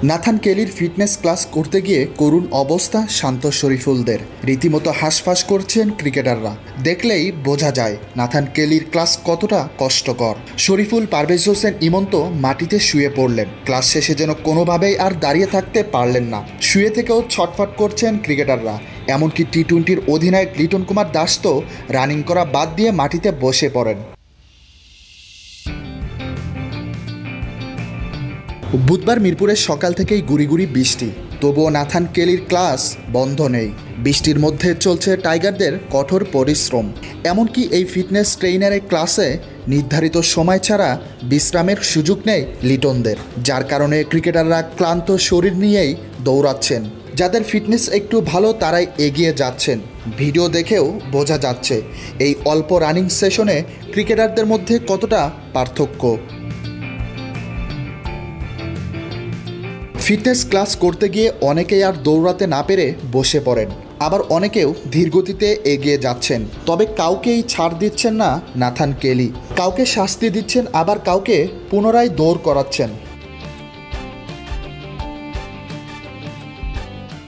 Nathan কেলির fitness class করতে গিয়ে করুণ অবস্থা শান্ত শরীফুলদের। রীতিমতো হাঁসফাঁস করছেন ক্রিকেটাররা। দেখলেই বোঝা যায় নাথান কেলির ক্লাস কতটা কষ্টকর। শরীফুল, পারভেজ হোসেন ইমন তো মাটিতে শুয়ে পড়লেন। ক্লাস শেষে যেন কোনোভাবেই আর দাঁড়িয়ে থাকতে পারলেন না। শুয়ে থেকেও ছটফট করছেন ক্রিকেটাররা। এমনকি টি-20-র অধিনায়ক লিটন কুমার দাস তো রানিং করা বাদ দিয়ে মাটিতে বসে পড়েন। বুধবার মিরপুরের সকাল থেকেই গুড়ি বৃষ্টি, তবুও নাথান কেলির ক্লাস বন্ধ নেই। বৃষ্টির মধ্যে চলছে টাইগারদের কঠোর পরিশ্রম। এমনকি এই ফিটনেস ট্রেইনারের ক্লাসে নির্ধারিত সময় ছাড়া বিশ্রামের সুযোগ নেই লিটনদের, যার কারণে ক্রিকেটাররা ক্লান্ত শরীর নিয়েই দৌড়াচ্ছেন। যাদের ফিটনেস একটু ভালো তারাই এগিয়ে যাচ্ছেন। ভিডিও দেখেও বোঝা যাচ্ছে এই অল্প রানিং সেশনে ক্রিকেটারদের মধ্যে কতটা পার্থক্য। ফিটনেস ক্লাস করতে গিয়ে অনেকেই আর দৌড়াতে না পেরে বসে পড়েন, আবার অনেকেও ধীরগতিতে এগিয়ে যাচ্ছেন। তবে কাউকেই ছাড় দিচ্ছেন না নাথান কেলি। কাউকে শাস্তি দিচ্ছেন, আবার কাউকে পুনরায় দৌড় করাচ্ছেন।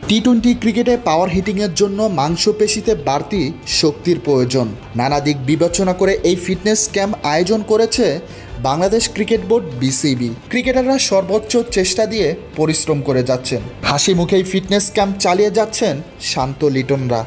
টি-20 ক্রিকেটে পাওয়ার হিটিংয়ের জন্য মাংসপেশিতে বাড়তি শক্তির প্রয়োজন। নানা দিক বিবেচনা করে এই ফিটনেস ক্যাম্প আয়োজন করেছে বাংলাদেশ ক্রিকেট বোর্ড বিসিবি। ক্রিকেটাররা সর্বোচ্চ চেষ্টা দিয়ে পরিশ্রম করে যাচ্ছেন। হাসি মুখেই ফিটনেস ক্যাম্প চালিয়ে যাচ্ছেন শান্ত লিটনরা।